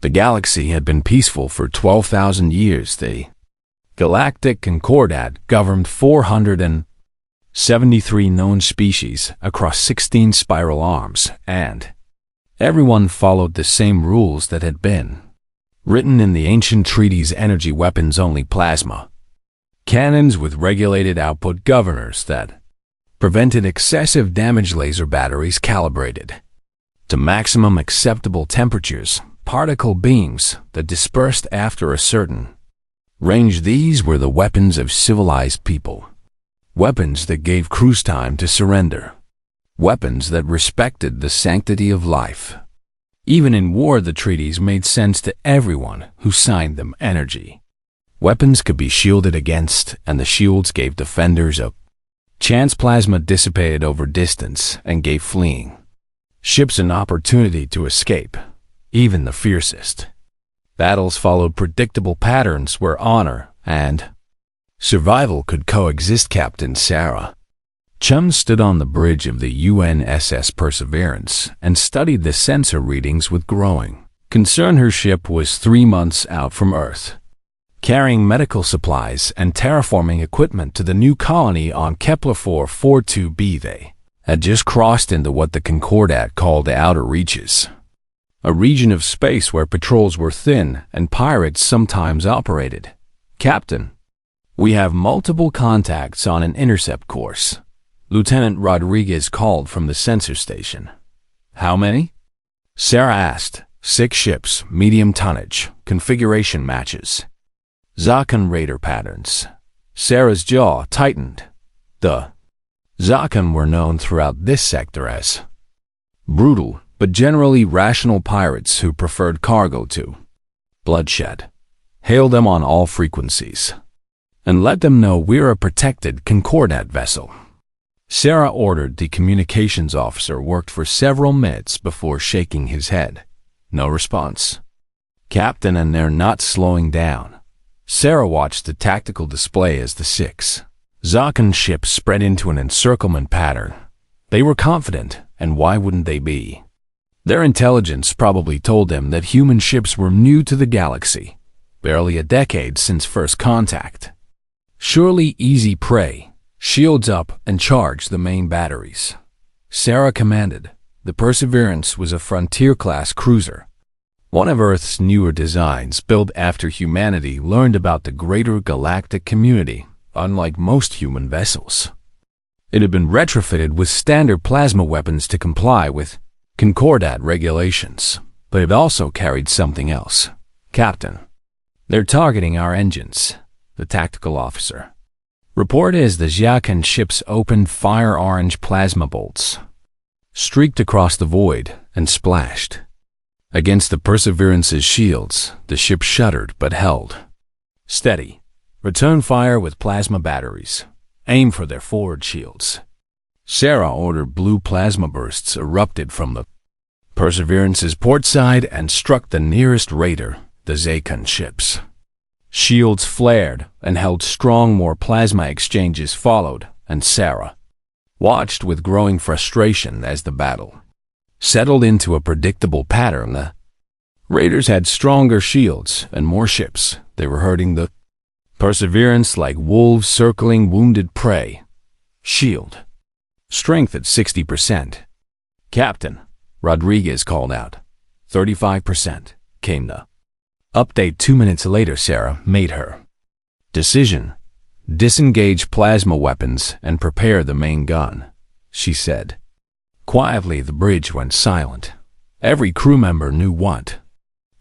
The galaxy had been peaceful for 12,000 years. The Galactic Concordat governed 473 known species across 16 spiral arms, and everyone followed the same rules that had been written in the ancient treaties: energy weapons only, plasma cannons with regulated output, governors that prevented excessive damage, laser batteries calibrated to maximum acceptable temperatures, particle beams that dispersed after a certain range. These were the weapons of civilized people. Weapons that gave crews time to surrender. Weapons that respected the sanctity of life. Even in war, the treaties made sense to everyone who signed them. Energy weapons could be shielded against, and the shields gave defenders a chance. Plasma dissipated over distance and gave fleeing ships an opportunity to escape. Even the fiercest battles followed predictable patterns where honor and survival could coexist. Captain Sarah Chum stood on the bridge of the UNSS Perseverance and studied the sensor readings with growing concern. Her ship was 3 months out from Earth, carrying medical supplies and terraforming equipment to the new colony on Kepler 442b. They had just crossed into what the Concordat called the Outer Reaches, a region of space where patrols were thin and pirates sometimes operated. Captain, we have multiple contacts on an intercept course, Lieutenant Rodriguez called from the sensor station. How many? Sarah asked. 6 ships, medium tonnage, configuration matches Zakan raider patterns. Sarah's jaw tightened. The Zakan were known throughout this sector as brutal, but generally rational pirates who preferred cargo to bloodshed. Hail them on all frequencies and let them know we're a protected Concordat vessel. Sarah ordered. The communications officer worked for several minutes before shaking his head. No response. Captain, and they're not slowing down. Sarah watched the tactical display as the 6 Zakan ships spread into an encirclement pattern. They were confident, and why wouldn't they be? Their intelligence probably told them that human ships were new to the galaxy, barely a decade since first contact. Surely easy prey. Shields up and charge the main batteries, Sarah commanded. The Perseverance was a Frontier-class cruiser, one of Earth's newer designs built after humanity learned about the greater galactic community. Unlike most human vessels, it had been retrofitted with standard plasma weapons to comply with Concordat regulations, but it also carried something else. Captain, they're targeting our engines, the tactical officer. Report is the Zakan ships opened fire. Orange plasma bolts streaked across the void and splashed against the Perseverance's shields. The ship shuddered but held steady. Return fire with plasma batteries. Aim for their forward shields. Sarah ordered. Blue plasma bursts erupted from the Perseverance's port side and struck the nearest raider, the Zakan ships. Shields flared and held strong. More plasma exchanges followed, and Sarah watched with growing frustration as the battle settled into a predictable pattern. The raiders had stronger shields and more ships. They were hurting the Perseverance like wolves circling wounded prey. Shield strength at 60%. Captain, Rodriguez called out. 35%, came the update 2 minutes later. Sarah made her decision. Disengage plasma weapons and prepare the main gun, she said. Quietly, the bridge went silent. Every crew member knew what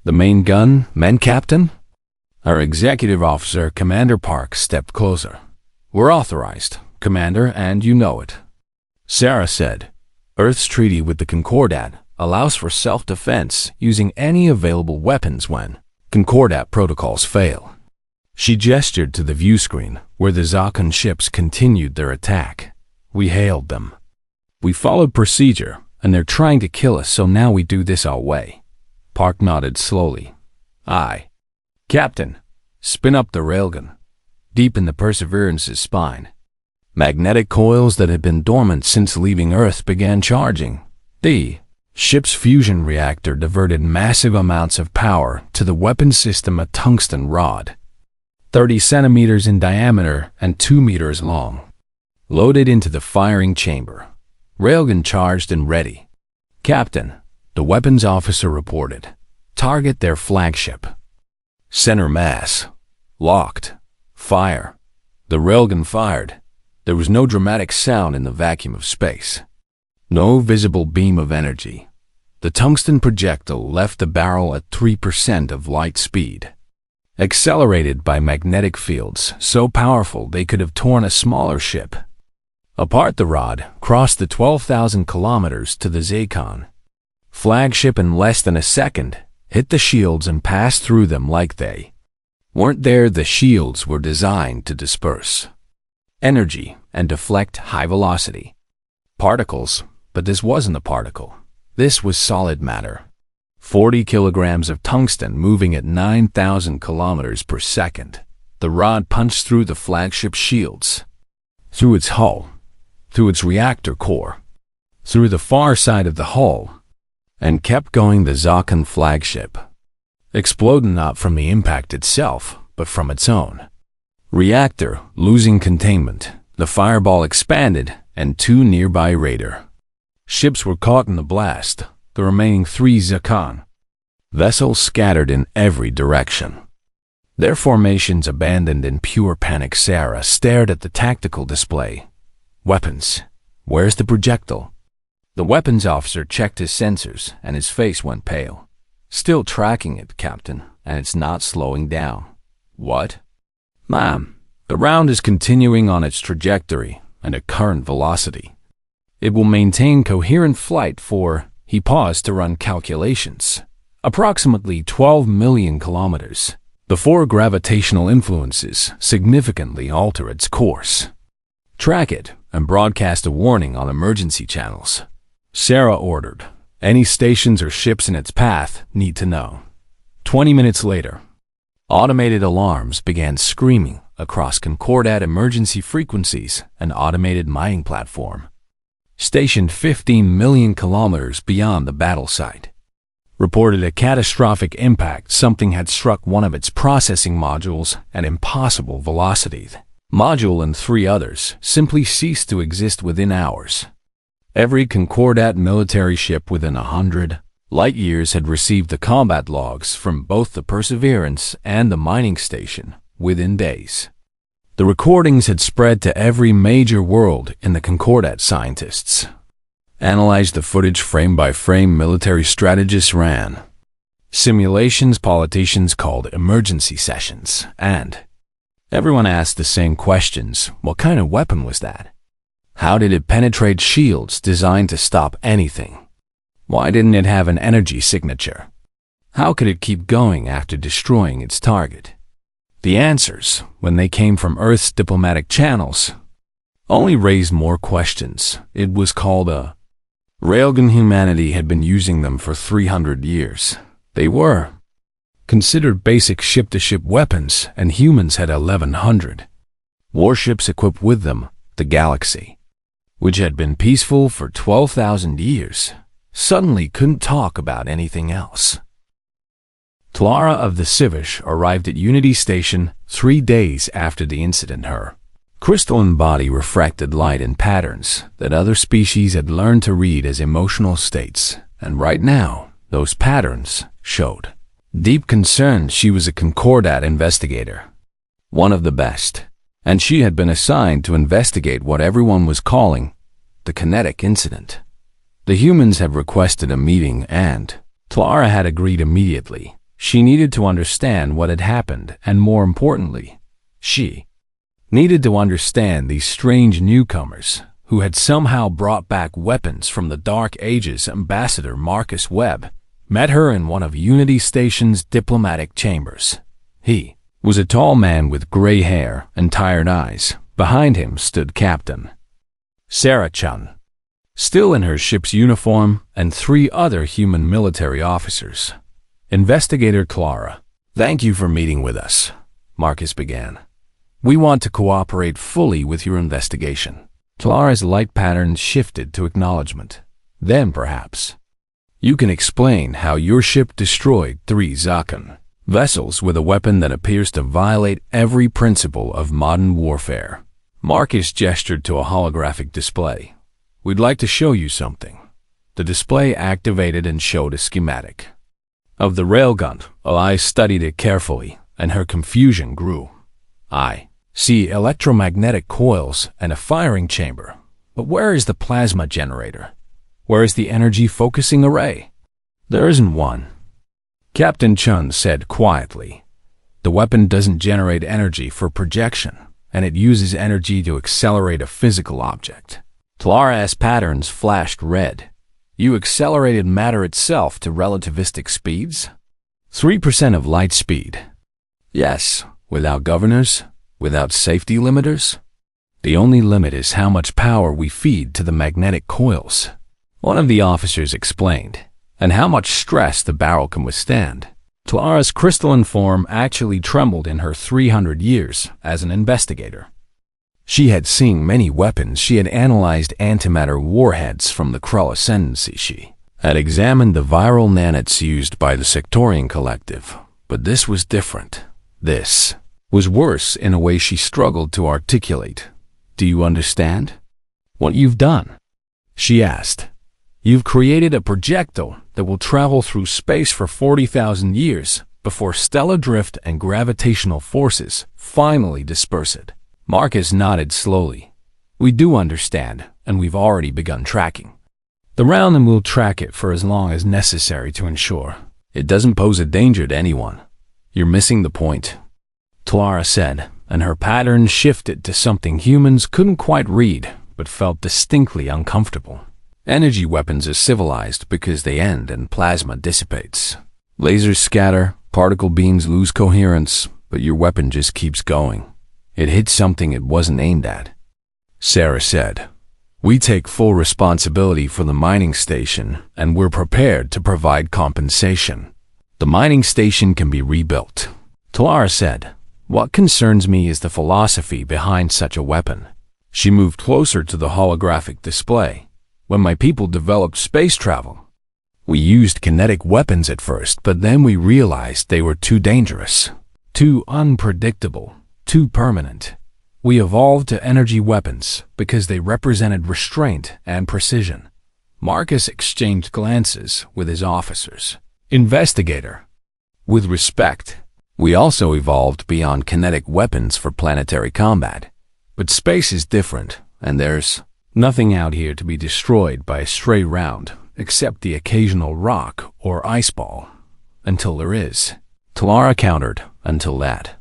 the main gun meant. Captain? Our executive officer, Commander Park, stepped closer. We're authorized, Commander, and you know it, Sarah said. Earth's treaty with the Concordat allows for self-defense using any available weapons when Concordat protocols fail. She gestured to the view screen where the Zakan ships continued their attack. We hailed them. We followed procedure, and they're trying to kill us, so now we do this our way. Park nodded slowly. Aye. Captain, spin up the railgun. Deep in the Perseverance's spine, magnetic coils that had been dormant since leaving Earth began charging. The Ship's fusion reactor diverted massive amounts of power to the weapon system, a tungsten rod, 30 centimeters in diameter and 2 meters long, loaded into the firing chamber. Railgun charged and ready. "Captain," the weapons officer reported, "target their flagship. Center mass. Locked. Fire." The railgun fired. There was no dramatic sound in the vacuum of space. No visible beam of energy. The tungsten projectile left the barrel at 3% of light speed, accelerated by magnetic fields so powerful they could have torn a smaller ship apart. The rod crossed the 12,000 kilometers to the Zakon flagship in less than a second, hit the shields and passed through them like they weren't there. The shields were designed to disperse energy and deflect high-velocity particles, but this wasn't a particle. This was solid matter. 40 kilograms of tungsten moving at 9,000 kilometers per second. The rod punched through the flagship shields, through its hull, through its reactor core, through the far side of the hull, and kept going. The Zakon flagship exploded not from the impact itself, but from its own reactor. Losing containment, the fireball expanded, and 2 nearby raider ships were caught in the blast. The remaining 3 Zakon vessels scattered in every direction, their formations abandoned in pure panic. Sarah stared at the tactical display. "Weapons. Where's the projectile?" The weapons officer checked his sensors, and his face went pale. "Still tracking it, Captain, and it's not slowing down." "What?" "Ma'am, the round is continuing on its trajectory and at current velocity. It will maintain coherent flight for," he paused to run calculations, "approximately 12 million kilometers before gravitational influences significantly alter its course. Track it and broadcast a warning on emergency channels," Sarah ordered. "Any stations or ships in its path need to know." 20 minutes later, automated alarms began screaming across Concordat emergency frequencies. An automated mining platform, stationed 15 million kilometers beyond the battle site, reported a catastrophic impact. Something had struck one of its processing modules at impossible velocity. Module and 3 others simply ceased to exist within hours. Every Concordat military ship within 100 light years had received the combat logs from both the Perseverance and the mining station within days. The recordings had spread to every major world, and the Concordat scientists analyzed the footage frame by frame. Military strategists ran simulations, politicians called emergency sessions, and everyone asked the same questions. What kind of weapon was that? How did it penetrate shields designed to stop anything? Why didn't it have an energy signature? How could it keep going after destroying its target? The answers, when they came from Earth's diplomatic channels, only raised more questions. It was called a railgun. Humanity had been using them for 300 years. They were considered basic ship-to-ship weapons, and humans had 1,100 warships equipped with them. The galaxy, which had been peaceful for 12,000 years, suddenly couldn't talk about anything else. Clara of the Civish arrived at Unity Station 3 days after the incident. Her crystalline body refracted light in patterns that other species had learned to read as emotional states, and right now, those patterns showed deep concern. She was a Concordat investigator, one of the best, and she had been assigned to investigate what everyone was calling the kinetic incident. The humans had requested a meeting, and Clara had agreed immediately. She needed to understand what had happened, and more importantly, she needed to understand these strange newcomers who had somehow brought back weapons from the Dark Ages. Ambassador Marcus Webb met her in one of Unity Station's diplomatic chambers. He was a tall man with gray hair and tired eyes. Behind him stood Captain Sarah Chun, still in her ship's uniform, and 3 other human military officers. Investigator Clara, "Thank you for meeting with us," Marcus began. "We want to cooperate fully with your investigation." Clara's light patterns shifted to acknowledgement. Then, perhaps, You can explain how your ship destroyed 3 Zakan vessels with a weapon that appears to violate every principle of modern warfare. Marcus gestured to a holographic display. We'd like to show you something. The display activated and showed a schematic of the railgun. I studied it carefully, and her confusion grew. I see electromagnetic coils and a firing chamber. But where is the plasma generator? Where is the energy focusing array? There isn't one. Captain Chun said quietly. The weapon doesn't generate energy for projection, and it uses energy to accelerate a physical object. Talara's patterns flashed red. You accelerated matter itself to relativistic speeds? 3% of light speed. Yes, without governors, without safety limiters. The only limit is how much power we feed to the magnetic coils, one of the officers explained, and how much stress the barrel can withstand. Talara's crystalline form actually trembled in her 300 years as an investigator. She had seen many weapons. She had analyzed antimatter warheads from the Krull Ascendancy. She had examined the viral nanits used by the Sectorian Collective. But this was different. This was worse in a way she struggled to articulate. Do you understand what you've done? She asked. You've created a projectile that will travel through space for 40,000 years before stellar drift and gravitational forces finally disperse it. Marcus nodded slowly. We do understand, and we've already begun tracking the round, and we'll track it for as long as necessary to ensure it doesn't pose a danger to anyone. You're missing the point, Talara said, and her pattern shifted to something humans couldn't quite read, but felt distinctly uncomfortable. Energy weapons are civilized because they end and plasma dissipates. Lasers scatter, particle beams lose coherence, but your weapon just keeps going. It hit something it wasn't aimed at. Sarah said, we take full responsibility for the mining station, and we're prepared to provide compensation. The mining station can be rebuilt. Talara said, what concerns me is the philosophy behind such a weapon. She moved closer to the holographic display. When my people developed space travel, we used kinetic weapons at first, but then we realized they were too dangerous, too unpredictable, too permanent. We evolved to energy weapons because they represented restraint and precision. Marcus exchanged glances with his officers. Investigator. With respect, we also evolved beyond kinetic weapons for planetary combat. But space is different, and there's nothing out here to be destroyed by a stray round, except the occasional rock or ice ball. Until there is. Talara countered, until that.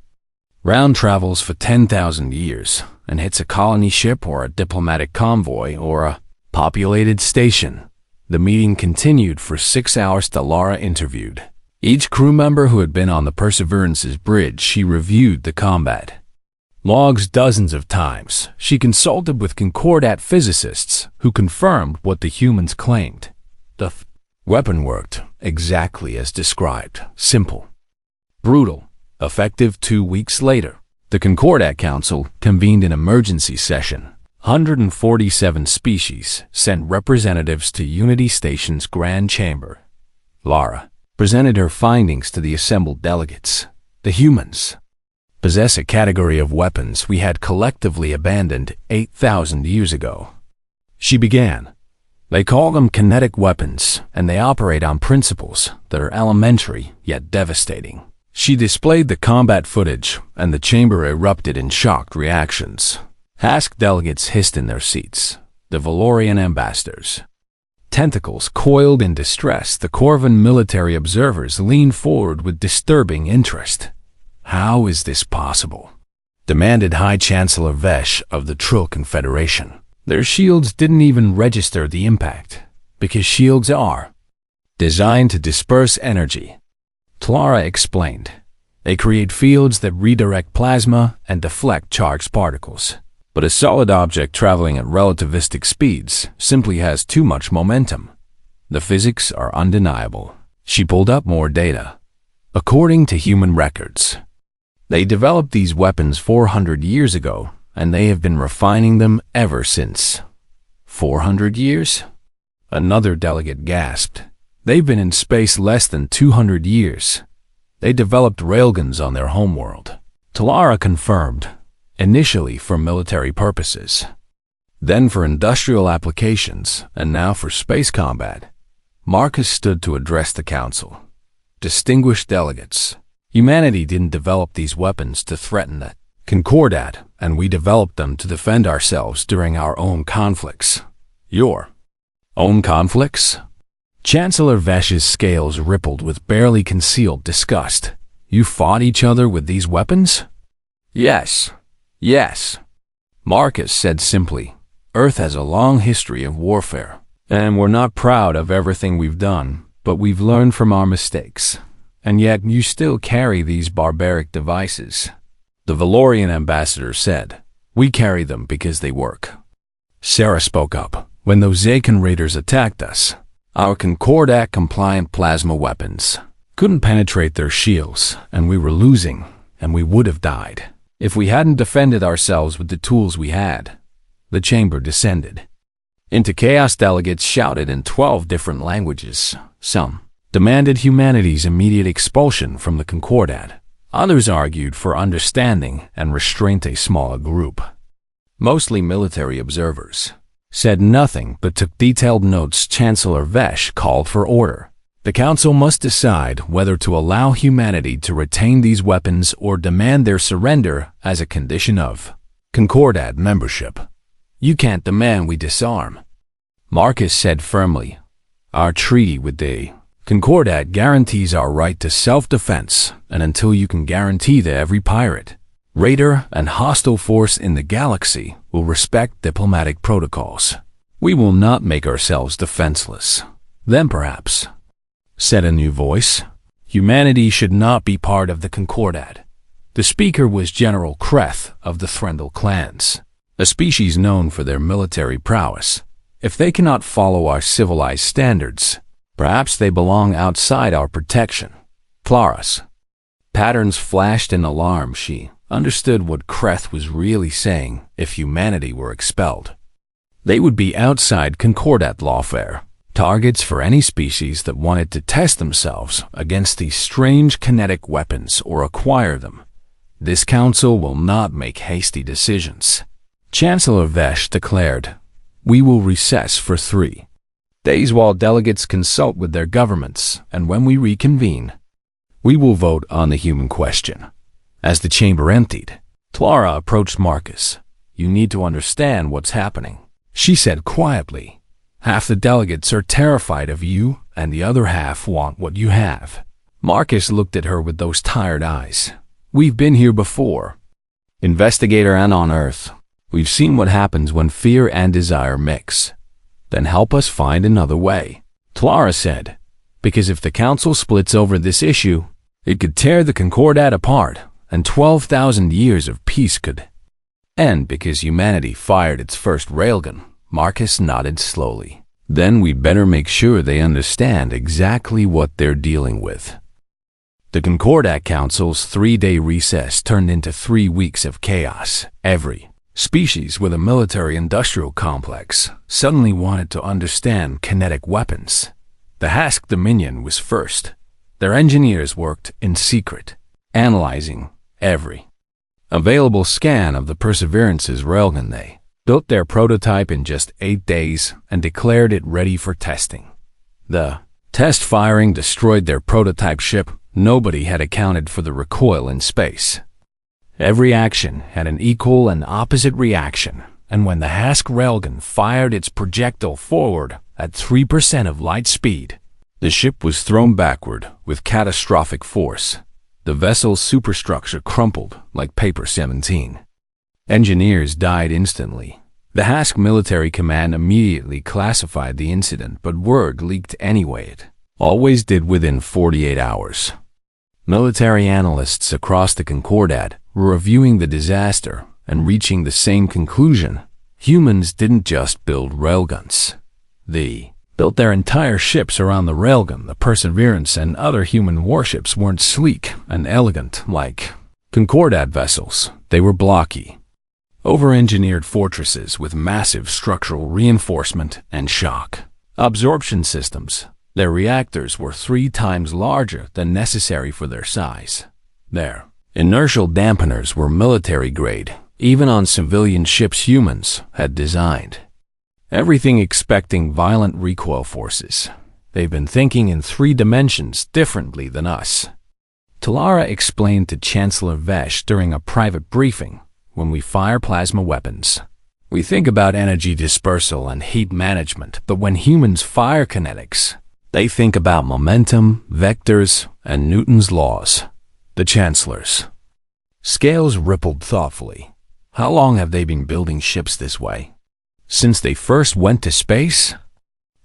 Round travels for 10,000 years and hits a colony ship or a diplomatic convoy or a populated station. The meeting continued for 6 hours. Talara interviewed each crew member who had been on the Perseverance's bridge. She reviewed the combat logs dozens of times. She consulted with Concordat physicists who confirmed what the humans claimed. The weapon worked exactly as described. Simple, brutal, effective. 2 weeks later, the Concordat Council convened an emergency session. 147 species sent representatives to Unity Station's Grand Chamber. Lara presented her findings to the assembled delegates. The humans possess a category of weapons we had collectively abandoned 8,000 years ago. She began. They call them kinetic weapons, and they operate on principles that are elementary yet devastating. She displayed the combat footage, and the chamber erupted in shocked reactions. Hask delegates hissed in their seats. The Valorian ambassadors. Tentacles coiled in distress. The Corvan military observers leaned forward with disturbing interest. How is this possible? Demanded High Chancellor Vesh of the Trill Confederation. Their shields didn't even register the impact, because shields are designed to disperse energy. Talara explained. They create fields that redirect plasma and deflect charged particles. But a solid object traveling at relativistic speeds simply has too much momentum. The physics are undeniable. She pulled up more data. According to human records, they developed these weapons 400 years ago, and they have been refining them ever since. 400 years? Another delegate gasped. They've been in space less than 200 years. They developed railguns on their homeworld. Talara confirmed, initially for military purposes, then for industrial applications, and now for space combat. Marcus stood to address the council. Distinguished delegates, humanity didn't develop these weapons to threaten the Concordat, and we developed them to defend ourselves during our own conflicts. Your own conflicts? Chancellor Vesh's scales rippled with barely concealed disgust. You fought each other with these weapons? Yes. Marcus said simply. Earth has a long history of warfare, and we're not proud of everything we've done, but we've learned from our mistakes. And yet you still carry these barbaric devices. The Valorian ambassador said, we carry them because they work. Sarah spoke up. When those Zakan raiders attacked us, our Concordat-compliant plasma weapons couldn't penetrate their shields, and we were losing, and we would have died if we hadn't defended ourselves with the tools we had. The chamber descended into chaos. Delegates shouted in 12 different languages. Some demanded humanity's immediate expulsion from the Concordat. Others argued for understanding and restraint. A smaller group, mostly military observers, said nothing but took detailed notes. Chancellor Vesh called for order. The council must decide whether to allow humanity to retain these weapons or demand their surrender as a condition of Concordat membership. You can't demand we disarm, Marcus said firmly. Our treaty with the Concordat guarantees our right to self-defense, and until you can guarantee that every pirate, raider, and hostile force in the galaxy will respect diplomatic protocols, we will not make ourselves defenseless. Then perhaps, said a new voice, humanity should not be part of the Concordat. The speaker was General Kreth of the Threndel clans, a species known for their military prowess. If they cannot follow our civilized standards, perhaps they belong outside our protection. Clara's patterns flashed in alarm. She understood what Kreth was really saying. If humanity were expelled, they would be outside Concordat lawfare, targets for any species that wanted to test themselves against these strange kinetic weapons or acquire them. This council will not make hasty decisions. Chancellor Vesh declared, we will recess for 3 days while delegates consult with their governments, and when we reconvene, we will vote on the human question. As the chamber emptied, Clara approached Marcus. You need to understand what's happening, she said quietly. Half the delegates are terrified of you, and the other half want what you have. Marcus looked at her with those tired eyes. We've been here before, Investigator, and on Earth. We've seen what happens when fear and desire mix. Then help us find another way, Clara said, because if the council splits over this issue, it could tear the Concordat apart, and 12,000 years of peace could end. Because humanity fired its first railgun, Marcus nodded slowly. Then we'd better make sure they understand exactly what they're dealing with. The Concordat Council's 3-day recess turned into 3 weeks of chaos. Every species with a military-industrial complex suddenly wanted to understand kinetic weapons. The Hask Dominion was first. Their engineers worked in secret, analyzing every available scan of the Perseverance's railgun. They built their prototype in just 8 days and declared it ready for testing. The test firing destroyed their prototype ship. Nobody had accounted for the recoil in space. Every action had an equal and opposite reaction, and when the Hask railgun fired its projectile forward at 3% of light speed, the ship was thrown backward with catastrophic force. The vessel's superstructure crumpled like paper 17. Engineers died instantly. The Hask military command immediately classified the incident, but word leaked anyway. It always did within 48 hours. Military analysts across the Concordat were reviewing the disaster and reaching the same conclusion. Humans didn't just build railguns. They built their entire ships around the railgun. The Perseverance and other human warships weren't sleek and elegant like Concordat vessels. They were blocky, over-engineered fortresses with massive structural reinforcement and shock absorption systems. Their reactors were 3 times larger than necessary for their size. Their inertial dampeners were military-grade, even on civilian ships humans had designed. Everything expecting violent recoil forces. They've been thinking in 3 dimensions differently than us. Talara explained to Chancellor Vesh during a private briefing, when we fire plasma weapons, we think about energy dispersal and heat management, but when humans fire kinetics, they think about momentum, vectors, and Newton's laws. The Chancellor's scales rippled thoughtfully. How long have they been building ships this way? Since they first went to space?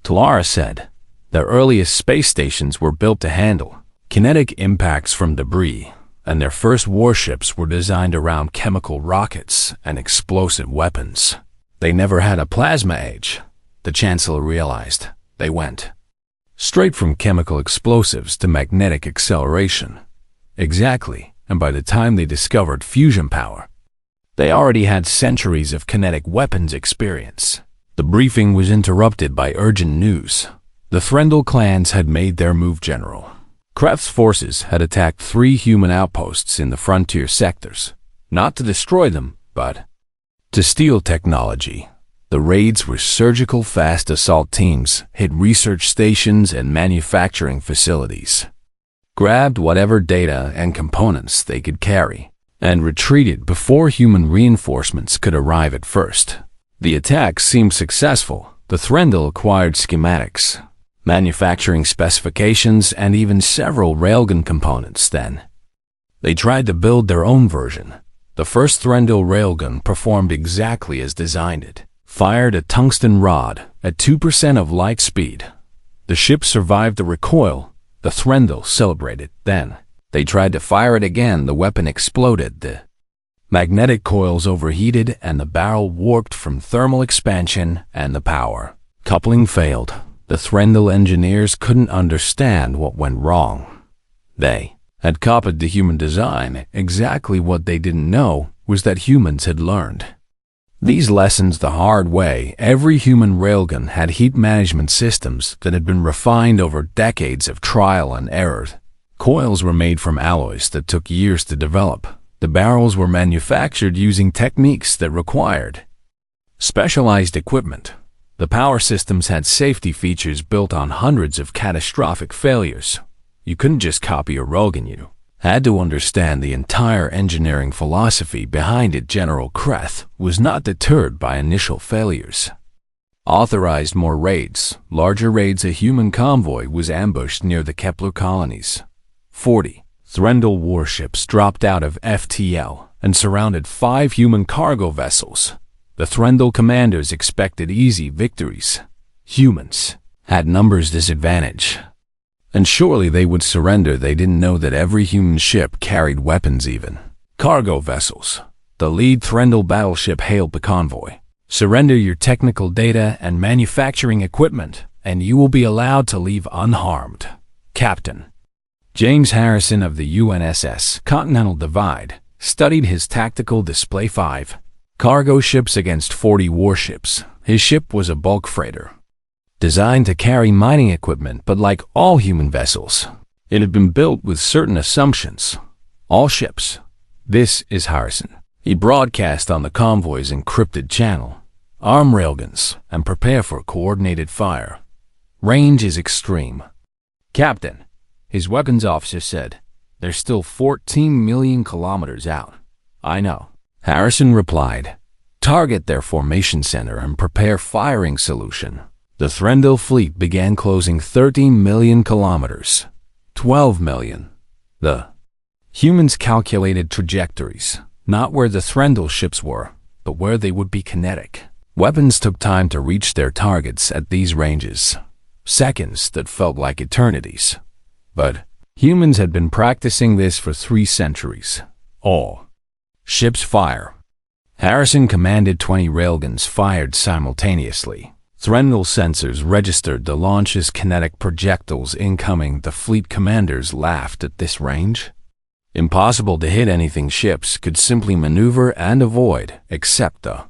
Talara said. Their earliest space stations were built to handle kinetic impacts from debris, and their first warships were designed around chemical rockets and explosive weapons. They never had a plasma age, the Chancellor realized. They went straight from chemical explosives to magnetic acceleration. Exactly, and by the time they discovered fusion power, they already had centuries of kinetic weapons experience. The briefing was interrupted by urgent news. The Threndel clans had made their move general. Kreth's forces had attacked 3 human outposts in the frontier sectors, not to destroy them, but to steal technology. The raids were surgical fast assault teams, hit research stations and manufacturing facilities, grabbed whatever data and components they could carry, and retreated before human reinforcements could arrive at first. The attack seemed successful. The Threndel acquired schematics, manufacturing specifications, and even several railgun components then. They tried to build their own version. The first Threndel railgun performed exactly as designed it. Fired a tungsten rod at 2% of light speed. The ship survived the recoil. The Threndel celebrated. Then, they tried to fire it again. The weapon exploded. The magnetic coils overheated and the barrel warped from thermal expansion and the power coupling failed. The Threndel engineers couldn't understand what went wrong. They had copied the human design. Exactly what they didn't know was that humans had learned these lessons the hard way. Every human railgun had heat management systems that had been refined over decades of trial and error. Coils were made from alloys that took years to develop. The barrels were manufactured using techniques that required specialized equipment. The power systems had safety features built on hundreds of catastrophic failures. You couldn't just copy a railgun, you had to understand the entire engineering philosophy behind it. General Kreth was not deterred by initial failures. Authorized more raids. Larger raids. A human convoy was ambushed near the Kepler colonies. 40 Threndel warships dropped out of FTL and surrounded 5 human cargo vessels. The Threndel commanders expected easy victories. Humans had numbers disadvantage, and surely they would surrender. They didn't know that every human ship carried weapons, even cargo vessels. The lead Threndel battleship hailed the convoy. Surrender your technical data and manufacturing equipment, and you will be allowed to leave unharmed. Captain James Harrison of the UNSS Continental Divide studied his tactical display. 5 cargo ships against 40 warships. His ship was a bulk freighter, designed to carry mining equipment, but like all human vessels, it had been built with certain assumptions. All ships. This is Harrison. He broadcast on the convoy's encrypted channel. Arm railguns and prepare for coordinated fire. Range is extreme. Captain, his weapons officer said, they're still 14 million kilometers out. I know. Harrison replied, target their formation center and prepare firing solution. The Threndel fleet began closing 13 million kilometers. 12 million. The humans calculated trajectories, not where the Threndel ships were, but where they would be kinetic. Weapons took time to reach their targets at these ranges. Seconds that felt like eternities. But humans had been practicing this for 3 centuries. All ships fire. Harrison commanded 20 railguns fired simultaneously. Threndel sensors registered the launch as kinetic projectiles incoming. The fleet commanders laughed at this range. Impossible to hit anything. Ships could simply maneuver and avoid, except the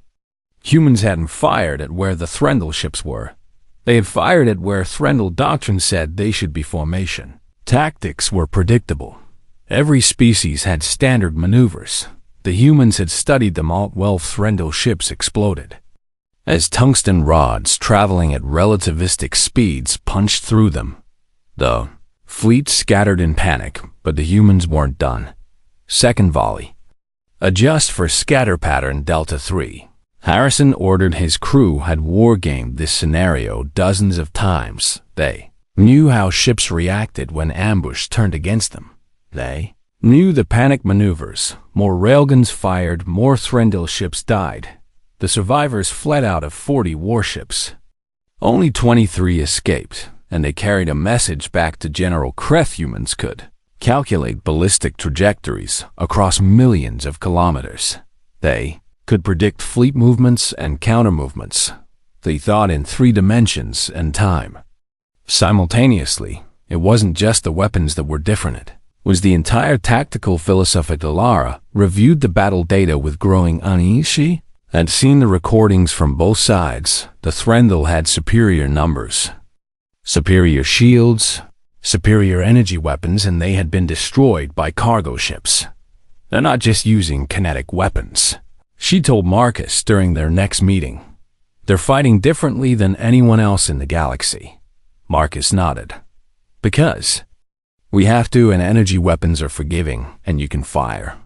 humans hadn't fired at where the Threndel ships were. They had fired at where Threndel Doctrine said they should be formation. Tactics were predictable. Every species had standard maneuvers. The humans had studied them all while Threndel ships exploded. As tungsten rods traveling at relativistic speeds punched through them, the fleet scattered in panic, but the humans weren't done. Second volley. Adjust for scatter pattern Delta 3. Harrison ordered his crew had wargamed this scenario dozens of times. They knew how ships reacted when ambush turned against them. They knew the panic maneuvers. More railguns fired, more Threndel ships died. The survivors fled out of 40 warships. Only 23 escaped, and they carried a message back to General Kreth. Humans could calculate ballistic trajectories across millions of kilometers. They could predict fleet movements and counter-movements. They thought in 3 dimensions and time. Simultaneously, it wasn't just the weapons that were different. It was the entire tactical philosophy. Lara reviewed the battle data with growing unease. She had seen the recordings from both sides. The Threndel had superior numbers, superior shields, superior energy weapons, and they had been destroyed by cargo ships. They're not just using kinetic weapons, she told Marcus during their next meeting. They're fighting differently than anyone else in the galaxy. Marcus nodded. Because we have to, and energy weapons are forgiving, and you can fire,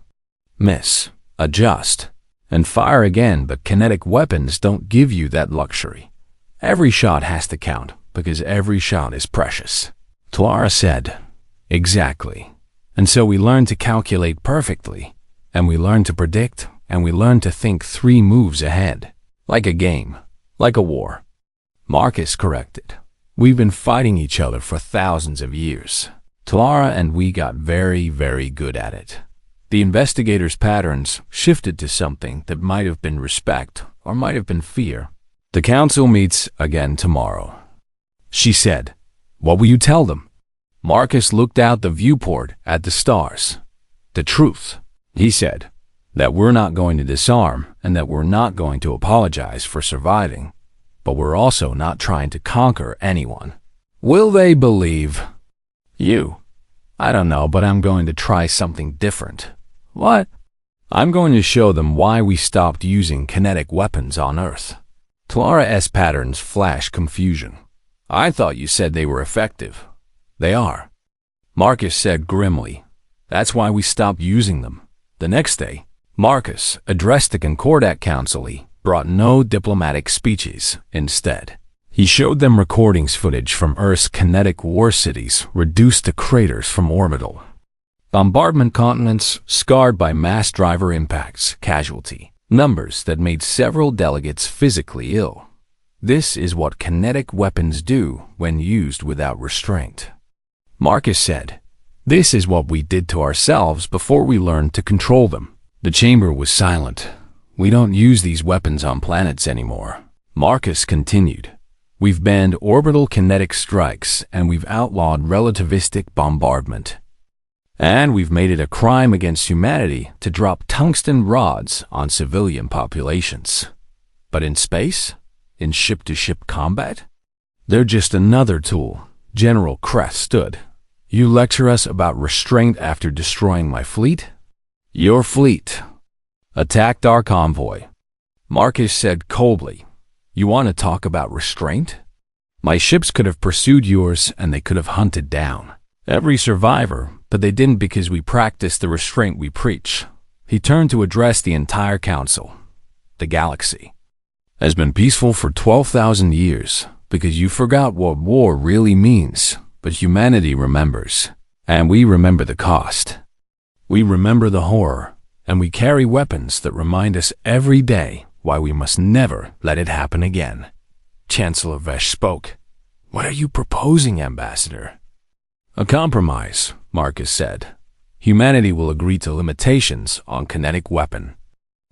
miss, adjust, and fire again, but kinetic weapons don't give you that luxury. Every shot has to count, because every shot is precious. Clara said, exactly. And so we learn to calculate perfectly, and we learn to predict, and we learn to think 3 moves ahead. Like a game, like a war. Marcus corrected. We've been fighting each other for thousands of years. Clara and we got very, very good at it. The investigators' patterns shifted to something that might have been respect or might have been fear. The council meets again tomorrow, she said. What will you tell them? Marcus looked out the viewport at the stars. The truth, he said, that we're not going to disarm and that we're not going to apologize for surviving, but we're also not trying to conquer anyone. Will they believe you? I don't know, but I'm going to try something different. What? I'm going to show them why we stopped using kinetic weapons on Earth. Clara's patterns flashed confusion. I thought you said they were effective. They are, Marcus said grimly. That's why we stopped using them. The next day, Marcus addressed the Concordat Council. He brought no diplomatic speeches. Instead, he showed them recordings footage from Earth's kinetic war cities reduced to craters from orbital bombardment continents scarred by mass driver impacts, casualty numbers that made several delegates physically ill. This is what kinetic weapons do when used without restraint. Marcus said, this is what we did to ourselves before we learned to control them. The chamber was silent. We don't use these weapons on planets anymore. Marcus continued. We've banned orbital kinetic strikes and we've outlawed relativistic bombardment. And we've made it a crime against humanity to drop tungsten rods on civilian populations. But in space? In ship-to-ship combat? They're just another tool. General Kreth stood. You lecture us about restraint after destroying my fleet? Your fleet attacked our convoy. Marcus said coldly. You want to talk about restraint? My ships could have pursued yours and they could have hunted down every survivor, but they didn't because we practiced the restraint we preach. He turned to address the entire council. The galaxy has been peaceful for 12,000 years because you forgot what war really means, but humanity remembers, and we remember the cost. We remember the horror, and we carry weapons that remind us every day why we must never let it happen again. Chancellor Vesh spoke. What are you proposing, Ambassador? A compromise, Marcus said. Humanity will agree to limitations on kinetic weapon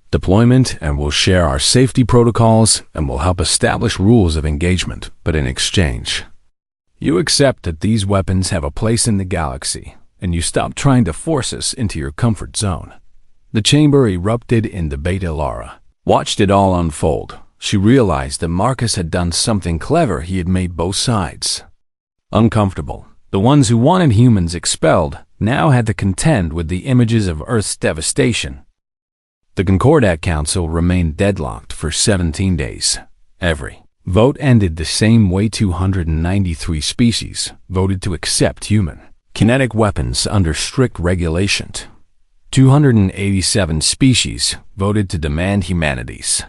deployment and will share our safety protocols and will help establish rules of engagement, but in exchange, you accept that these weapons have a place in the galaxy and you stop trying to force us into your comfort zone. The chamber erupted in debate. Lara watched it all unfold. she realized that Marcus had done something clever. He had made both sides uncomfortable. The ones who wanted humans expelled now had to contend with the images of Earth's devastation. The Concordat Council remained deadlocked for 17 days. Every vote ended the same way. 293 species voted to accept human kinetic weapons under strict regulation. 287 species voted to demand humanity's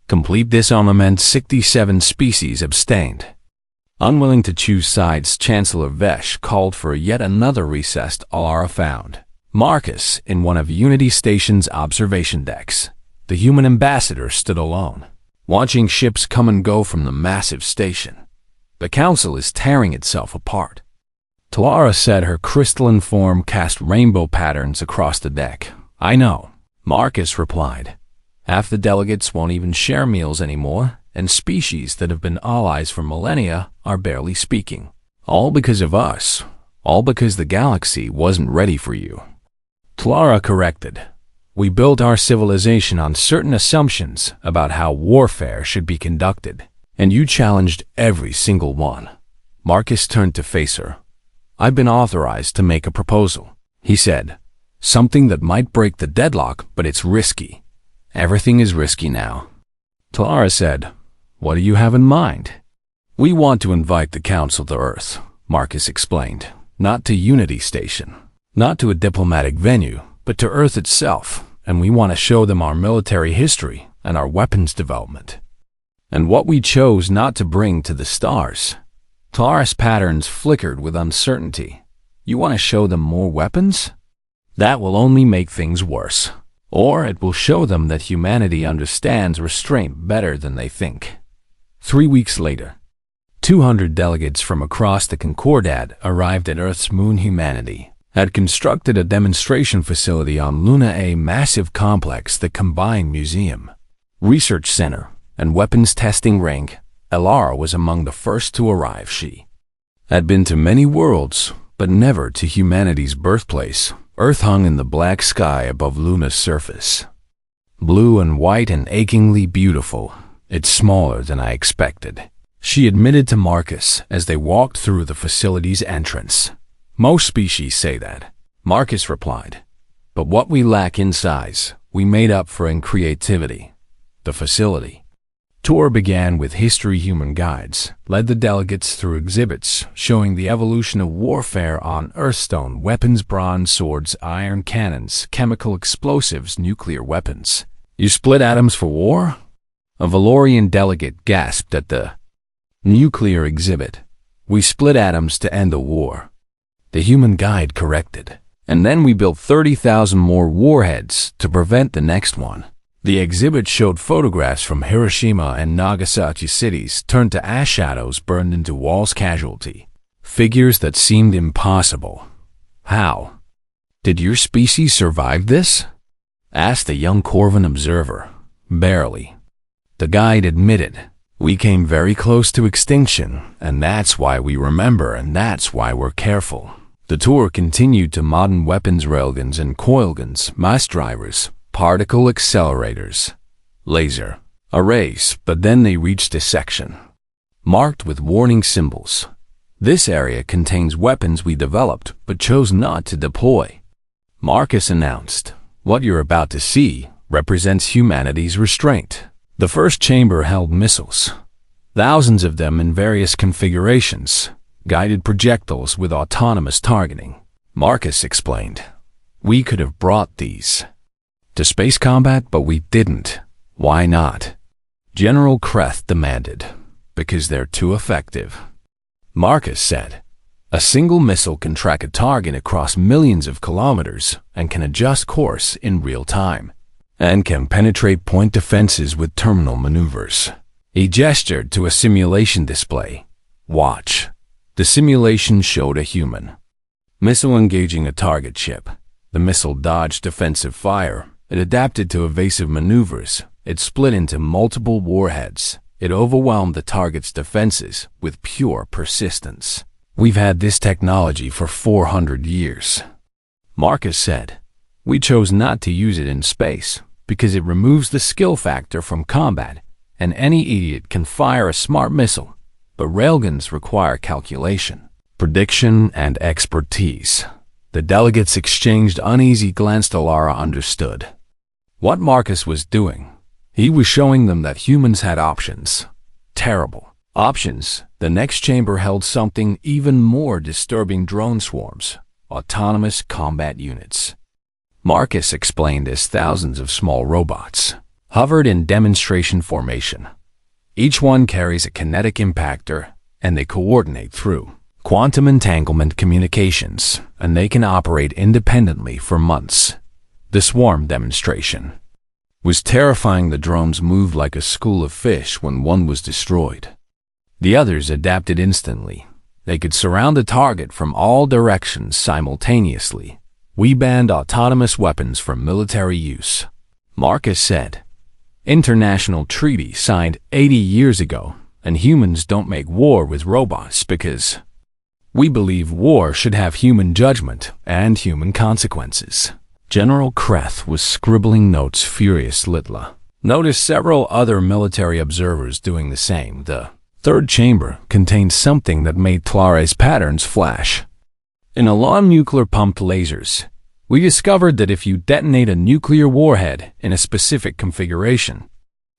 complete disarmament. 67 species abstained. Unwilling to choose sides, Chancellor Vesh called for yet another recess. Alara found Marcus in one of Unity Station's observation decks. The human ambassador stood alone, watching ships come and go from the massive station. The council is tearing itself apart. Talara said, her crystalline form cast rainbow patterns across the deck. I know, Marcus replied. Half the delegates won't even share meals anymore, and species that have been allies for millennia are barely speaking. All because of us. All because the galaxy wasn't ready for you. Talara corrected. We built our civilization on certain assumptions about how warfare should be conducted, and you challenged every single one. Marcus turned to face her. I've been authorized to make a proposal, he said. Something that might break the deadlock, but it's risky. Everything is risky now. Talara said, what do you have in mind? We want to invite the Council to Earth, Marcus explained. Not to Unity Station, not to a diplomatic venue, but to Earth itself, and we want to show them our military history and our weapons development. And what we chose not to bring to the stars. Talara's patterns flickered with uncertainty. You want to show them more weapons? That will only make things worse. Or it will show them that humanity understands restraint better than they think. 3 weeks later, 200 delegates from across the Concordat arrived at Earth's moon. Humanity had constructed a demonstration facility on Luna, a massive complex that combined museum, research center, and weapons testing ring. Alara was among the first to arrive. She had been to many worlds, but never to humanity's birthplace. Earth hung in the black sky above Luna's surface. Blue and white and achingly beautiful. It's smaller than I expected, she admitted to Marcus as they walked through the facility's entrance. Most species say that, Marcus replied. But what we lack in size, we made up for in creativity. The facility tour began with history. Human guides led the delegates through exhibits showing the evolution of warfare on Earthstone, weapons, bronze swords, iron cannons, chemical explosives, nuclear weapons. You split atoms for war? A Valorian delegate gasped at the nuclear exhibit. We split atoms to end the war, the human guide corrected. And then we built 30,000 more warheads to prevent the next one. The exhibit showed photographs from Hiroshima and Nagasaki cities turned to ash, shadows burned into walls, casualty, figures that seemed impossible. How did your species survive this? Asked a young Corvan observer. Barely. The guide admitted. We came very close to extinction, and that's why we remember, and that's why we're careful. The tour continued to modern weapons, railguns and coilguns, mass drivers, particle accelerators, laser arrays, but then they reached a section marked with warning symbols. This area contains weapons we developed but chose not to deploy. Marcus announced, what you're about to see represents humanity's restraint. The first chamber held missiles, thousands of them in various configurations, guided projectiles with autonomous targeting. Marcus explained, we could have brought these to space combat, but we didn't. Why not? General Kreth demanded. Because they're too effective. Marcus said, a single missile can track a target across millions of kilometers and can adjust course in real time, and can penetrate point defenses with terminal maneuvers. He gestured to a simulation display. Watch. The simulation showed a human missile engaging a target ship. The missile dodged defensive fire. It adapted to evasive maneuvers. It split into multiple warheads. It overwhelmed the target's defenses with pure persistence. We've had this technology for 400 years. Marcus said, we chose not to use it in space because it removes the skill factor from combat and any idiot can fire a smart missile, but railguns require calculation, prediction, and expertise. The delegates exchanged uneasy glances. Lara understood what Marcus was doing. He was showing them that humans had options. Terrible options. The next chamber held something even more disturbing: drone swarms, autonomous combat units. Marcus explained as thousands of small robots hovered in demonstration formation. Each one carries a kinetic impactor, and they coordinate through quantum entanglement communications, and they can operate independently for months. The swarm demonstration was terrifying. The drones moved like a school of fish when one was destroyed. The others adapted instantly. They could surround a target from all directions simultaneously. We banned autonomous weapons from military use, Marcus said. International treaty signed 80 years ago, and humans don't make war with robots because we believe war should have human judgment and human consequences. General Kreth was scribbling notes. Furious Litla noticed several other military observers doing the same. The third chamber contained something that made Clara's patterns flash. In alarm nuclear-pumped lasers, we discovered that if you detonate a nuclear warhead in a specific configuration,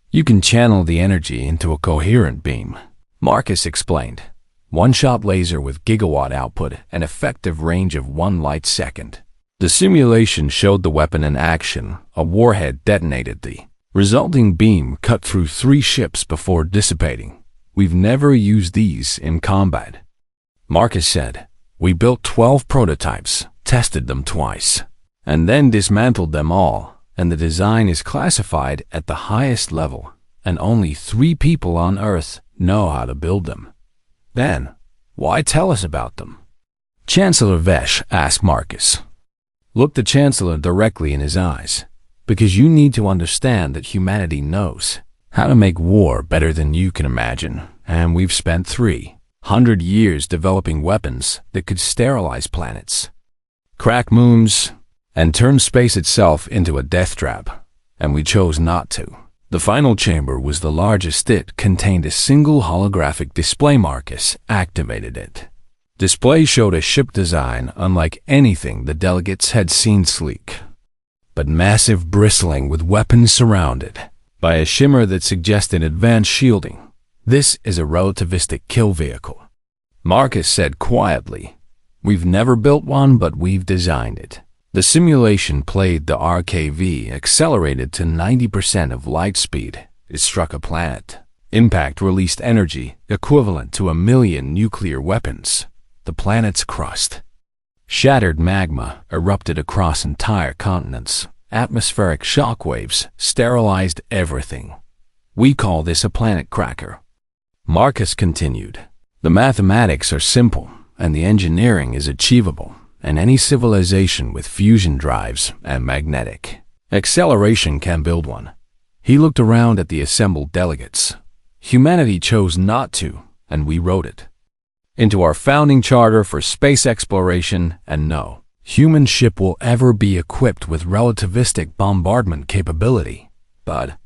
you can channel the energy into a coherent beam, Marcus explained. One-shot laser with gigawatt output and effective range of 1 light second. The simulation showed the weapon in action. A warhead detonated. The resulting beam cut through 3 ships before dissipating. We've never used these in combat, Marcus said. We built 12 prototypes, tested them twice, and then dismantled them all, and the design is classified at the highest level, and only 3 people on Earth know how to build them. Then, why tell us about them? Chancellor Vesh asked Marcus. Look the Chancellor directly in his eyes, because you need to understand that humanity knows how to make war better than you can imagine, and we've spent 300 years developing weapons that could sterilize planets, crack moons, and turn space itself into a death trap, and we chose not to. The final chamber was the largest. It contained a single holographic display. Marcus activated it. Display showed a ship design unlike anything the delegates had seen, sleek but massive, bristling with weapons surrounded by a shimmer that suggested advanced shielding. This is a relativistic kill vehicle, Marcus said quietly. We've never built one, but we've designed it. The simulation played. The RKV accelerated to 90% of light speed. It struck a planet. Impact released energy equivalent to 1 million nuclear weapons. The planet's crust shattered. Magma erupted across entire continents. Atmospheric shockwaves sterilized everything. We call this a planet cracker, Marcus continued. The mathematics are simple, and the engineering is achievable, and any civilization with fusion drives and magnetic acceleration can build one. He looked around at the assembled delegates. Humanity chose not to, and we wrote it into our founding charter for space exploration, and no human ship will ever be equipped with relativistic bombardment capability. But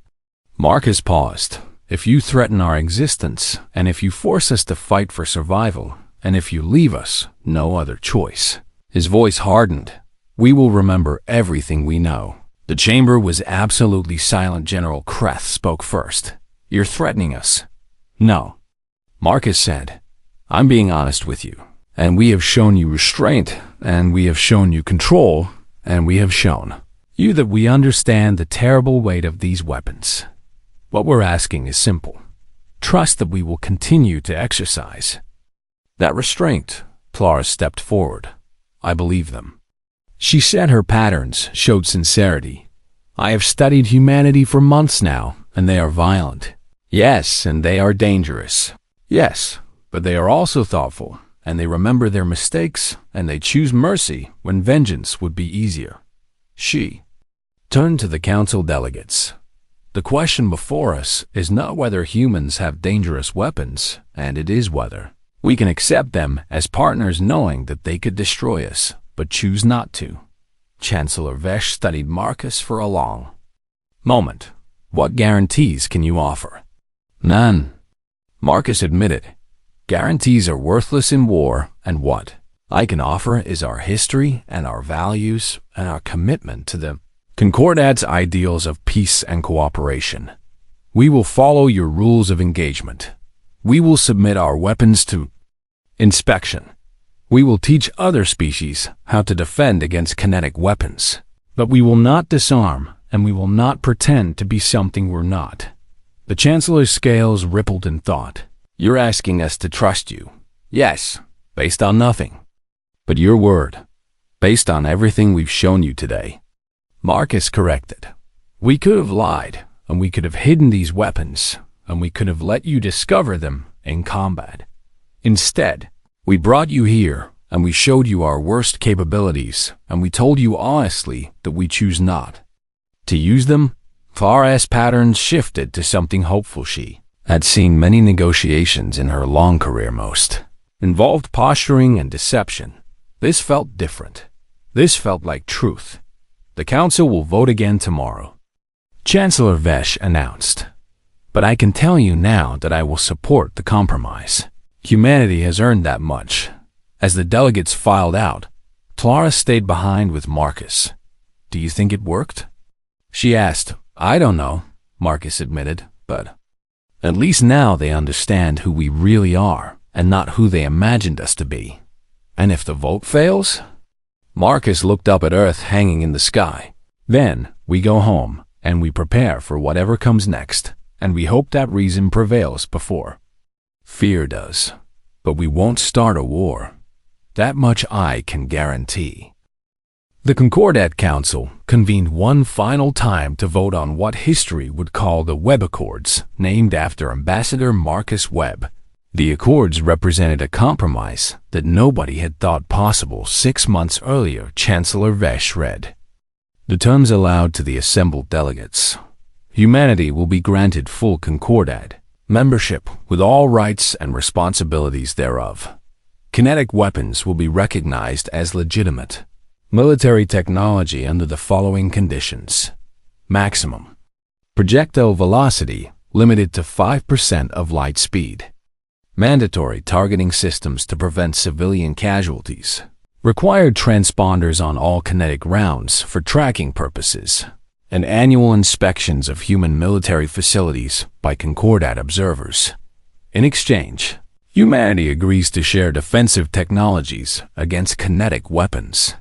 Marcus paused. If you threaten our existence, and if you force us to fight for survival, and if you leave us no other choice. His voice hardened. We will remember everything we know. The chamber was absolutely silent. General Kreth spoke first. You're threatening us. No, Marcus said. I'm being honest with you, and we have shown you restraint, and we have shown you control, and we have shown you that we understand the terrible weight of these weapons. What we're asking is simple. Trust that we will continue to exercise that restraint. Clara stepped forward. I believe them. She said. Her patterns showed sincerity. I have studied humanity for months now, and they are violent. Yes, and they are dangerous. Yes, but they are also thoughtful, and they remember their mistakes, and they choose mercy when vengeance would be easier. She turned to the council delegates. The question before us is not whether humans have dangerous weapons, and it is whether we can accept them as partners, knowing that they could destroy us, but choose not to. Chancellor Vesh studied Marcus for a long moment. What guarantees can you offer? None, Marcus admitted. Guarantees are worthless in war, and what I can offer is our history and our values and our commitment to the Concordat's ideals of peace and cooperation. We will follow your rules of engagement. We will submit our weapons to inspection. We will teach other species how to defend against kinetic weapons. But we will not disarm, and we will not pretend to be something we're not. The Chancellor's scales rippled in thought. You're asking us to trust you. Yes, based on nothing. But your word, based on everything we've shown you today. Marcus corrected. We could have lied, and we could have hidden these weapons, and we could have let you discover them in combat. Instead, we brought you here, and we showed you our worst capabilities, and we told you honestly that we choose not to use them. Clara's patterns shifted to something hopeful. She had seen many negotiations in her long career. Most involved posturing and deception. This felt different. This felt like truth. The Council will vote again tomorrow, Chancellor Vesh announced. But I can tell you now that I will support the compromise. Humanity has earned that much. As the delegates filed out, Clara stayed behind with Marcus. Do you think it worked? She asked. I don't know, Marcus admitted, but at least now they understand who we really are and not who they imagined us to be. And if the vote fails? Marcus looked up at Earth hanging in the sky. Then we go home and we prepare for whatever comes next, and we hope that reason prevails before fear does. But we won't start a war. That much I can guarantee. The Concordat Council convened one final time to vote on what history would call the Webb Accords, named after Ambassador Marcus Webb. The Accords represented a compromise that nobody had thought possible 6 months earlier, Chancellor Vesh read. The terms allowed to the assembled delegates. Humanity will be granted full Concordat membership with all rights and responsibilities thereof. Kinetic weapons will be recognized as legitimate. Military technology under the following conditions. Maximum projectile velocity limited to 5% of light speed. Mandatory targeting systems to prevent civilian casualties. Required transponders on all kinetic rounds for tracking purposes. And annual inspections of human military facilities by Concordat observers. In exchange, humanity agrees to share defensive technologies against kinetic weapons.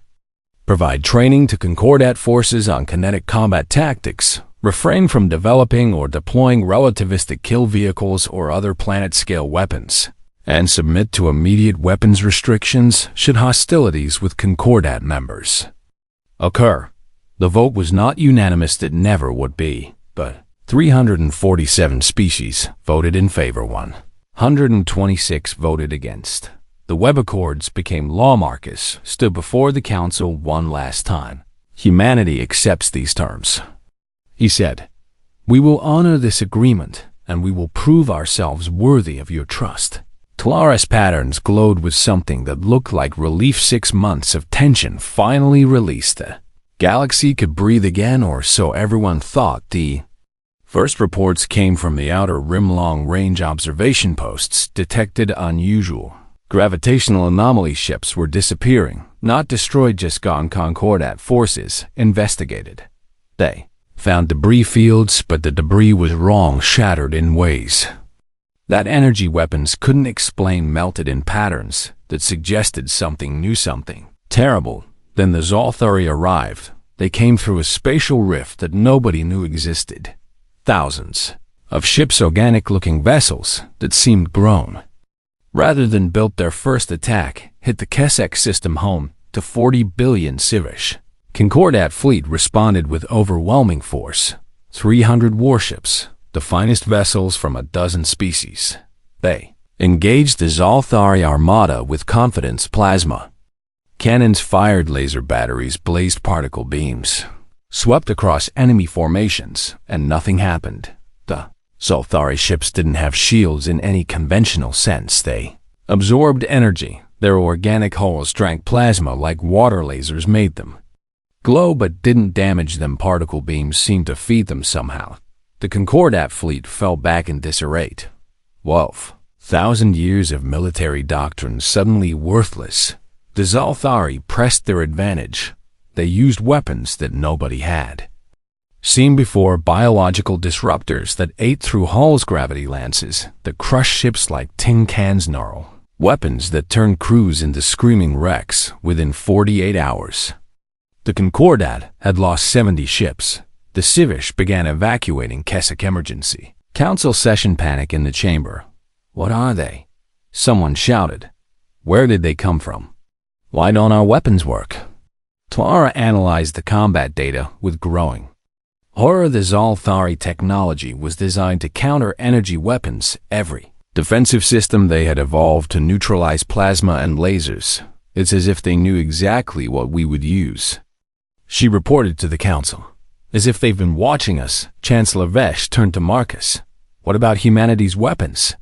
Provide training to Concordat forces on kinetic combat tactics. Refrain from developing or deploying relativistic kill vehicles or other planet-scale weapons. And submit to immediate weapons restrictions should hostilities with Concordat members occur. The vote was not unanimous. It never would be, but 347 species voted in favor. 126 voted against. The Webb Accords became law. Marcus stood before the Council one last time. Humanity accepts these terms. He said, we will honor this agreement, and we will prove ourselves worthy of your trust. Clara's patterns glowed with something that looked like relief. 6 months of tension finally released. The galaxy could breathe again, or so everyone thought. The first reports came from the outer rim. Long-range observation posts detected unusual gravitational anomaly. Ships were disappearing, not destroyed, just gone. Concordat forces investigated. They found debris fields, but the debris was wrong, shattered in ways that energy weapons couldn't explain, melted in patterns that suggested something new, something terrible. Then the Zolthari arrived. They came through a spatial rift that nobody knew existed. Thousands of ships, organic-looking vessels that seemed grown. Rather than built, their first attack hit the Kesek system, home to 40 billion Sirish. Concordat fleet responded with overwhelming force. 300 warships, the finest vessels from a dozen species. They engaged the Zolthari armada with confidence. Plasma cannons fired laser batteries, blazed particle beams, swept across enemy formations, and nothing happened. The Zolthari ships didn't have shields in any conventional sense. They absorbed energy. Their organic hulls drank plasma like water. Lasers made them glow but didn't damage them. Particle beams seemed to feed them somehow. The Concordat fleet fell back in disarray. 12,000 years of military doctrine suddenly worthless. The Zalthari pressed their advantage. They used weapons that nobody had. Seen before, biological disruptors that ate through Hull's gravity lances, that crushed ships like tin cans gnarl. Weapons that turned crews into screaming wrecks within 48 hours. The Concordat had lost 70 ships. The Civish began evacuating Keswick emergency. Council session panic in the chamber. What are they? Someone shouted. Where did they come from? Why don't our weapons work? Clara analyzed the combat data with growing horror. The Zalthari technology was designed to counter energy weapons. Every defensive system they had evolved to neutralize plasma and lasers. It's as if they knew exactly what we would use. She reported to the council. As if they've been watching us, Chancellor Vesh turned to Marcus. What about humanity's weapons?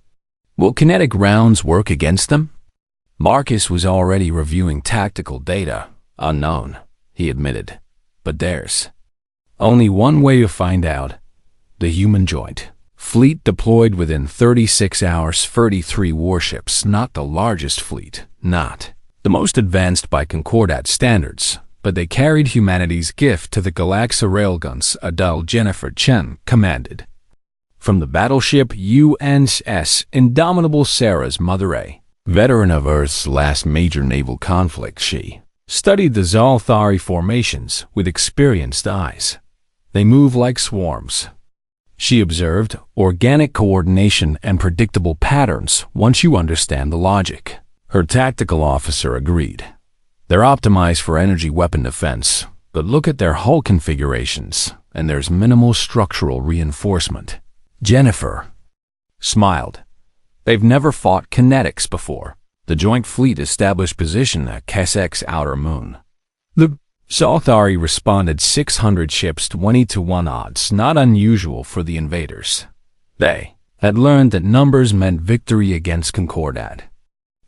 Will kinetic rounds work against them? Marcus was already reviewing tactical data. Unknown, he admitted. But there's only one way to find out. The human joint. Fleet deployed within 36 hours, 33 warships, not the largest fleet, not the most advanced by Concordat standards, but they carried humanity's gift to the Galactic railguns Adele Jennifer Chen commanded. From the battleship UNS Indomitable Sarah's Mother A, veteran of Earth's last major naval conflict, she studied the Zalthari formations with experienced eyes. They move like swarms. She observed organic coordination and predictable patterns once you understand the logic. Her tactical officer agreed. They're optimized for energy weapon defense, but look at their hull configurations, and there's minimal structural reinforcement. Jennifer smiled. They've never fought kinetics before. The joint fleet established position at Keswick's outer moon. The Zalthari responded 600 ships, 20-1 odds, not unusual for the invaders. They had learned that numbers meant victory against Concordat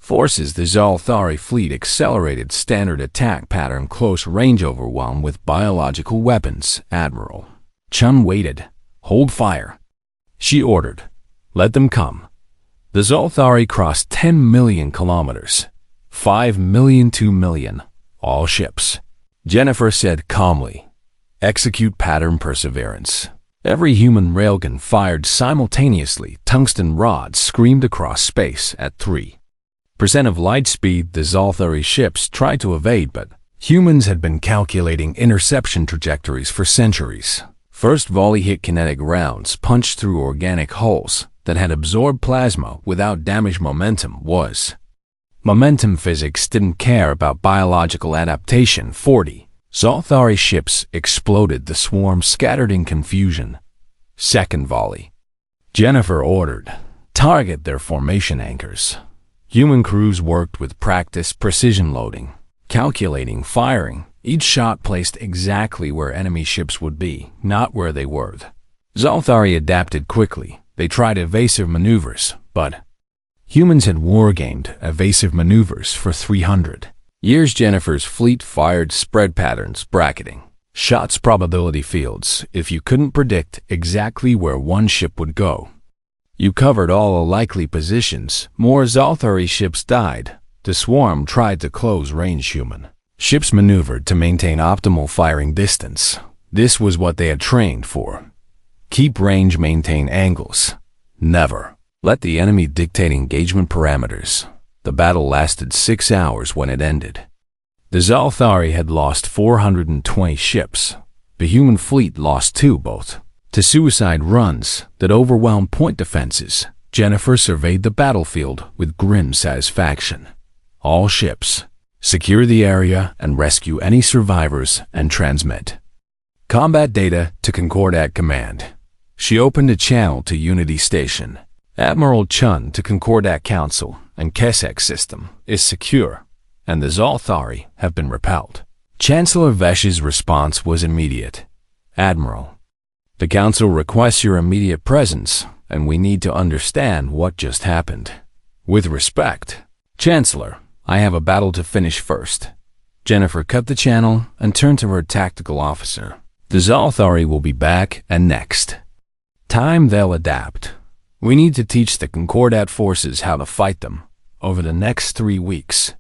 forces. The Zalthari fleet accelerated standard attack pattern close range overwhelm with biological weapons. Admiral Chun waited. Hold fire, she ordered. Let them come. The Zalthari crossed 10 million kilometers. 5 million, 2 million. All ships. Jennifer said calmly. Execute pattern perseverance. Every human railgun fired simultaneously. Tungsten rods screamed across space at 3% of light speed. The Zalthari ships tried to evade, but humans had been calculating interception trajectories for centuries. First volley hit kinetic rounds punched through organic hulls that had absorbed plasma without damage. Momentum physics didn't care about biological adaptation. 40 Zalthari ships exploded. The swarm scattered in confusion. Second volley. Jennifer ordered. Target their formation anchors. Human crews worked with practice precision loading, calculating firing. Each shot placed exactly where enemy ships would be, not where they were. Zalthari adapted quickly. They tried evasive maneuvers, but humans had wargamed evasive maneuvers for 300 years. Jennifer's fleet fired spread patterns, bracketing shots, probability fields. If you couldn't predict exactly where one ship would go, you covered all the likely positions. More Zalthari ships died. The swarm tried to close range. Human ships maneuvered to maintain optimal firing distance. This was what they had trained for. Keep range, maintain angles. Never let the enemy dictate engagement parameters. The battle lasted 6 hours when it ended. The Zalthari had lost 420 ships. The human fleet lost 2, both to suicide runs that overwhelmed point defenses. Jennifer surveyed the battlefield with grim satisfaction. All ships, secure the area and rescue any survivors and transmit combat data to Concordat Command. She opened a channel to Unity Station. Admiral Chun to Concordat Council and Keswick system is secure, and the Zalthari have been repelled. Chancellor Vesh's response was immediate. Admiral, the Council requests your immediate presence, and we need to understand what just happened. With respect, Chancellor, I have a battle to finish first. Jennifer cut the channel and turned to her tactical officer. The Zalthari will be back and next. time, they'll adapt. We need to teach the Concordat forces how to fight them over the next 3 weeks.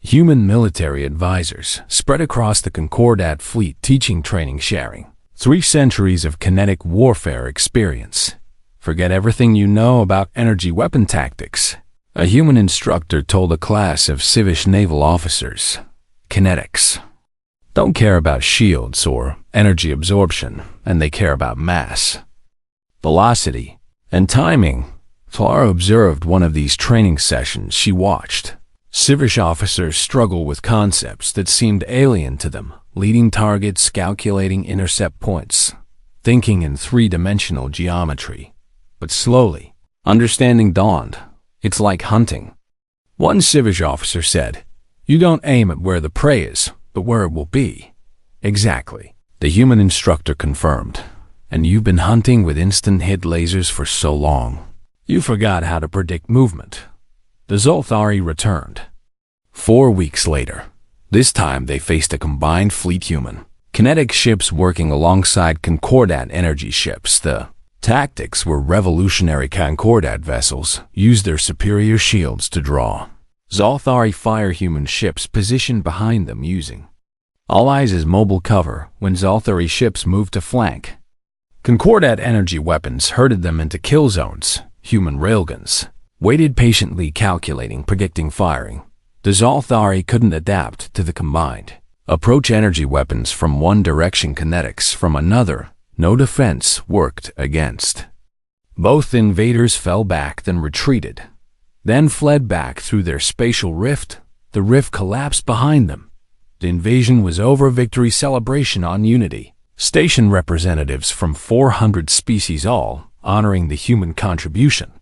Human military advisors spread across the Concordat fleet, teaching, training, sharing. 3 centuries of kinetic warfare experience. Forget everything you know about energy weapon tactics. A human instructor told a class of civic naval officers. Kinetics don't care about shields or energy absorption, and they care about mass, velocity, and timing. Clara observed one of these training sessions she watched. Civic officers struggle with concepts that seemed alien to them, leading targets, calculating intercept points, thinking in 3-dimensional geometry. But slowly, understanding dawned. It's like hunting. One civic officer said, "You don't aim at where the prey is, but where it will be." Exactly, the human instructor confirmed. And you've been hunting with instant hit lasers for so long, you forgot how to predict movement. The Zolthari returned. 4 weeks later. This time they faced a combined fleet human kinetic ships working alongside Concordat energy ships. The tactics were revolutionary. Concordat vessels used their superior shields to draw Zolthari fire human ships positioned behind them, using all eyes as mobile cover when Zolthari ships moved to flank. Concordat energy weapons herded them into kill zones. Human railguns waited patiently, calculating, predicting firing. The Zolthari couldn't adapt to the combined approach. Energy weapons from one direction, kinetics from another. No defense worked against. Both invaders fell back, then retreated, then fled back through their spatial rift. The rift collapsed behind them. The invasion was over. Victory celebration on Unity Station. Representatives from 400 species, all honoring the human contribution.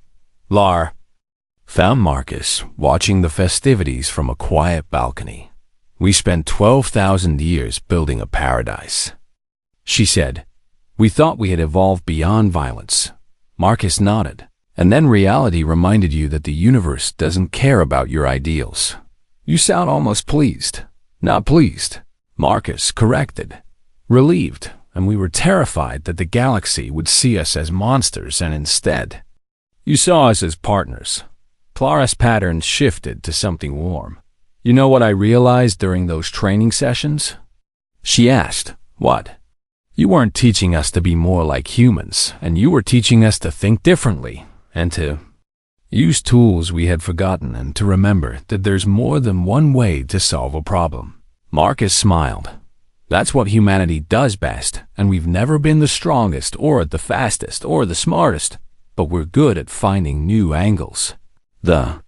Lar found Marcus watching the festivities from a quiet balcony. "We spent 12,000 years building a paradise," she said. "We thought we had evolved beyond violence." Marcus nodded. "And then reality reminded you that the universe doesn't care about your ideals." "You sound almost pleased." "Not pleased," Marcus corrected. "Relieved, and we were terrified that the galaxy would see us as monsters, and instead, you saw us as partners." Clara's pattern shifted to something warm. "You know what I realized during those training sessions?" she asked. "What?" "You weren't teaching us to be more like humans, and you were teaching us to think differently, and to use tools we had forgotten, and to remember that there's more than one way to solve a problem." Marcus smiled. "That's what humanity does best, and we've never been the strongest or the fastest or the smartest, but we're good at finding new angles. The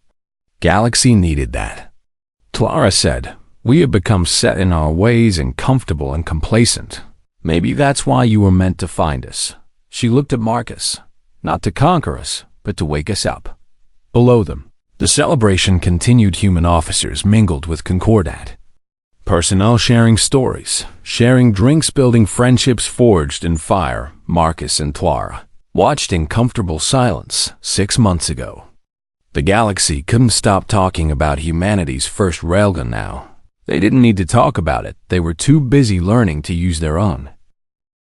galaxy needed that." Clara said, "We have become set in our ways and comfortable and complacent. Maybe that's why you were meant to find us." She looked at Marcus. "Not to conquer us, but to wake us up." Below them, the celebration continued. Human officers mingled with Concordat personnel, sharing stories, sharing drinks, building friendships forged in fire. Marcus and Clara watched in comfortable silence. 6 months ago, the galaxy couldn't stop talking about humanity's first railgun now. They didn't need to talk about it. They were too busy learning to use their own.